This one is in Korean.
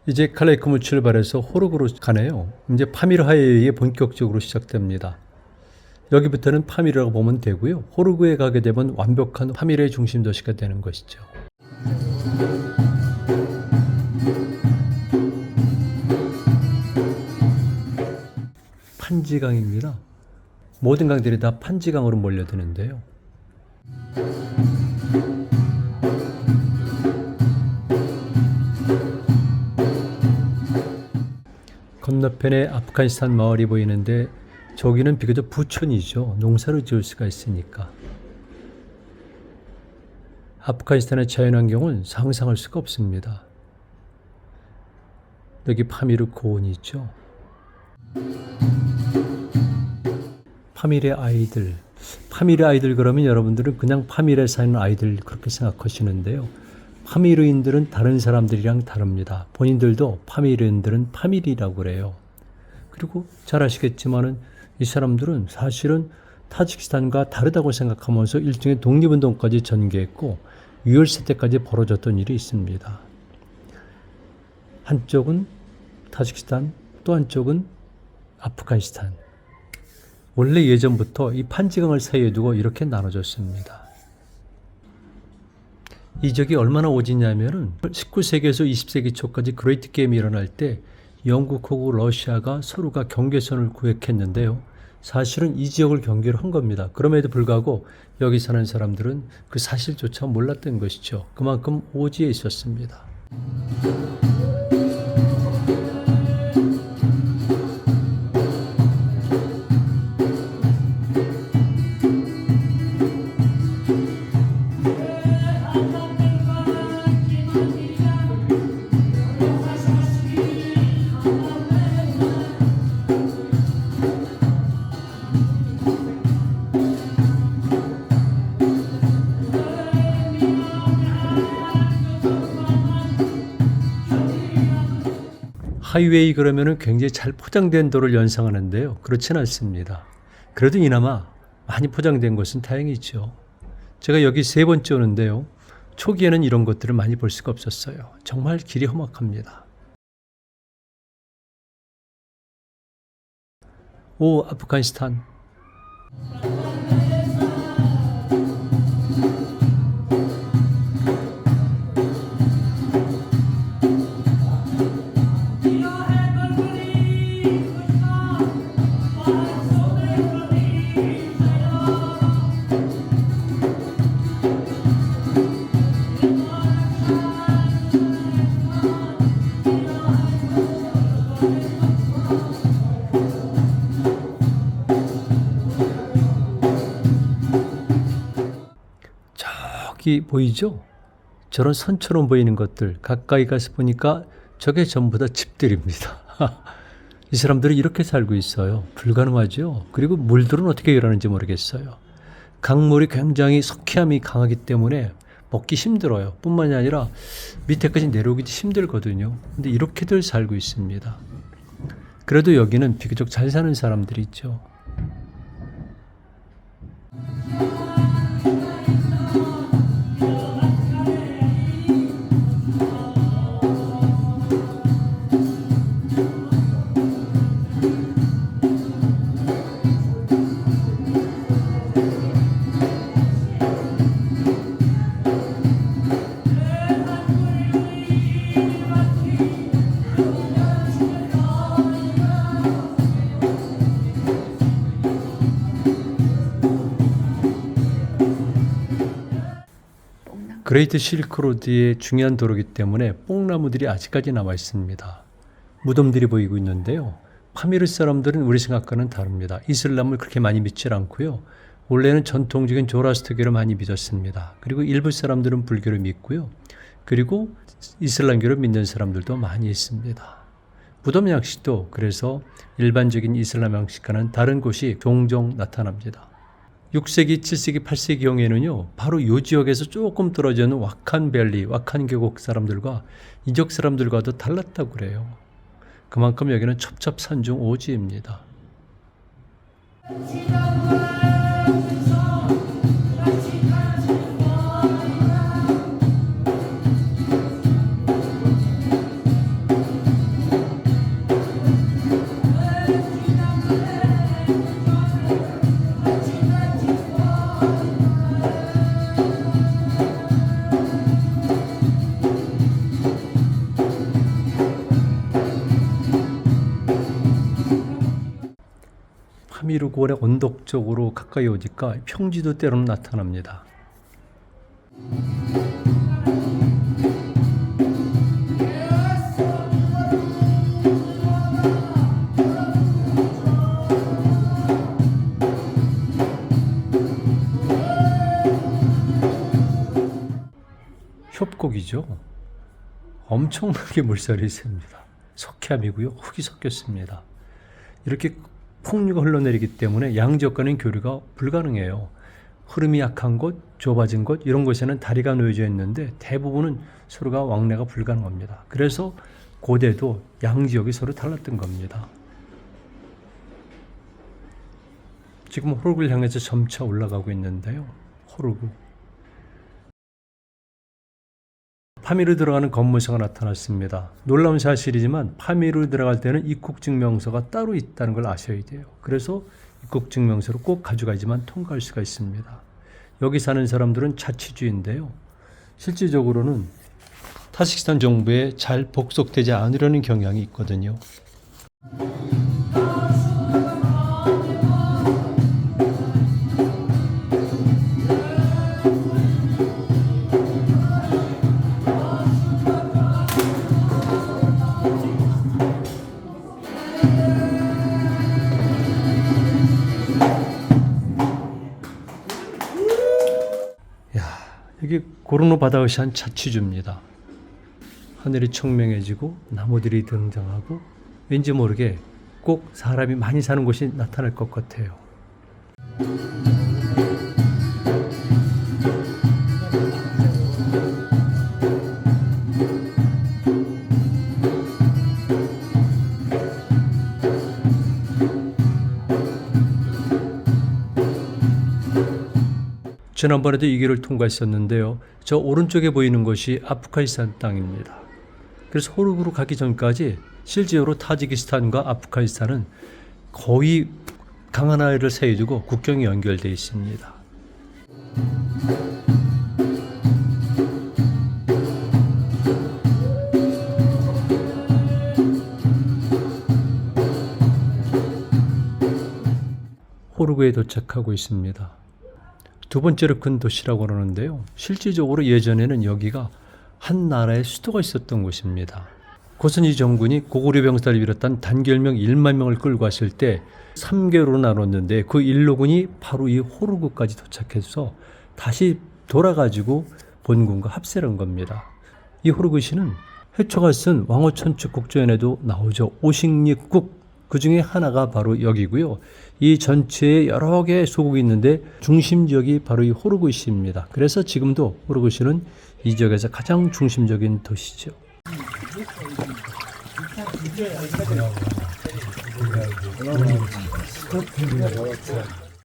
이제 칼레이쿰을 출발해서 호르그로 가네요. 이제 파미르 하이웨이에 본격적으로 시작됩니다. 여기부터는 파미르라고 보면 되고요. 호르그에 가게 되면 완벽한 파미르의 중심 도시가 되는 것이죠. 판지강입니다. 모든 강들이 다 판지강으로 몰려드는데요. 건너편에 아프가니스탄 마을이 보이는데 저기는 비교적 부촌이죠. 농사를 지을 수가 있으니까. 아프가니스탄의 자연환경은 상상할 수가 없습니다. 여기 파미르 고원이 있죠. 파밀의 아이들. 파밀의 아이들 그러면 여러분들은 그냥 파밀에 사는 아이들 그렇게 생각하시는데요. 파미르인들은 다른 사람들이랑 다릅니다. 본인들도 파미르인들은 파밀이라고 그래요. 그리고 잘 아시겠지만은 이 사람들은 사실은 타지키스탄과 다르다고 생각하면서 일종의 독립운동까지 전개했고 6.27 때까지 벌어졌던 일이 있습니다. 한쪽은 타지키스탄, 또 한쪽은 아프가니스탄. 원래 예전부터 이 판지강을 사이에 두고 이렇게 나눠졌습니다. 이 적이 얼마나 오지냐면은 19세기에서 20세기 초까지 그레이트 게임이 일어날 때 영국하고 러시아가 서로가 경계선을 구획했는데요. 사실은 이 지역을 경계로 한 겁니다. 그럼에도 불구하고 여기 사는 사람들은 그 사실조차 몰랐던 것이죠. 그만큼 오지에 있었습니다. 하이웨이 그러면은 굉장히 잘 포장된 도를 연상하는데요. 그렇지는 않습니다. 그래도 이나마 많이 포장된 것은 다행이죠. 제가 여기 3번째 오는데요. 초기에는 이런 것들을 많이 볼 수가 없었어요. 정말 길이 험악합니다. 오, 아프가니스탄. 저기 보이죠? 저런 선처럼 보이는 것들 가까이 가서 보니까 저게 전부 다 집들입니다. 이 사람들이 이렇게 살고 있어요. 불가능하죠. 그리고 물들은 어떻게 일하는지 모르겠어요. 강물이 굉장히 석회함이 강하기 때문에 먹기 힘들어요. 뿐만이 아니라 밑에까지 내려오기도 힘들거든요. 근데 이렇게들 살고 있습니다. 그래도 여기는 비교적 잘 사는 사람들이 있죠. 그레이트 실크로드의 중요한 도로이기 때문에 뽕나무들이 아직까지 남아 있습니다. 무덤들이 보이고 있는데요. 파미르 사람들은 우리 생각과는 다릅니다. 이슬람을 그렇게 많이 믿지 않고요. 원래는 전통적인 조라스터교를 많이 믿었습니다. 그리고 일부 사람들은 불교를 믿고요. 그리고 이슬람교를 믿는 사람들도 많이 있습니다. 무덤 양식도 그래서 일반적인 이슬람 양식과는 다른 곳이 종종 나타납니다. 6세기, 7세기, 8세기 경에는요, 바로 이 지역에서 조금 떨어지는 와칸밸리, 와칸 계곡 사람들과 이적 사람들과도 달랐다고 그래요. 그만큼 여기는 첩첩산중 오지입니다. 파미르골의 언덕 쪽으로 가까이 오니까 평지도 때로는 나타납니다. 협곡이죠. 엄청나게 물살이 셉니다. 석회암이고요. 흙이 섞였습니다. 이렇게 폭류가 흘러내리기 때문에 양지역 간의 교류가 불가능해요. 흐름이 약한 곳, 좁아진 곳 이런 곳에는 다리가 놓여져 있는데 대부분은 서로가 왕래가 불가능합니다. 그래서 고대도 양지역이 서로 달랐던 겁니다. 지금 호르그를 향해서 점차 올라가고 있는데요. 호르그. 파미르 들어가는 검문소가 나타났습니다. 놀라운 사실이지만 파미르 들어갈 때는 입국증명서가 따로 있다는 걸 아셔야 돼요. 그래서 입국증명서를 꼭 가져가야지만 통과할 수가 있습니다. 여기 사는 사람들은 자치주의인데요. 실질적으로는 타지키스탄 정부에 잘 복속되지 않으려는 경향이 있거든요. 여기 고르노 바다흐시안 자치주입니다. 하늘이 청명해지고 나무들이 등장하고 왠지 모르게 꼭 사람이 많이 사는 곳이 나타날 것 같아요. 지난번에도 이 길을 통과했었는데요. 저 오른쪽에 보이는 것이 아프가니스탄 땅입니다. 그래서 호르그로 가기 전까지 실제로 타지키스탄과 아프가니스탄은 거의 강 하나를 사이에 두고 국경이 연결되어 있습니다. 호르그에 도착하고 있습니다. 두 번째로 큰 도시라고 그러는데요. 실질적으로 예전에는 여기가 한 나라의 수도가 있었던 곳입니다. 고선희 정군이 고구려 병사를 비롯한 단결명 1만 명을 끌고 왔을 때 3개로로 나눴는데 그 일로군이 바로 이 호르그까지 도착해서 다시 돌아가지고 본군과 합세를 한 겁니다. 이 호르그시는 해초가 쓴 왕호천축 국조연에도 나오죠. 오식립국 그 중에 하나가 바로 여기고요. 이 전체에 여러 개의 소국이 있는데 중심 지역이 바로 이 호르그시입니다. 그래서 지금도 호르그시는 이 지역에서 가장 중심적인 도시죠.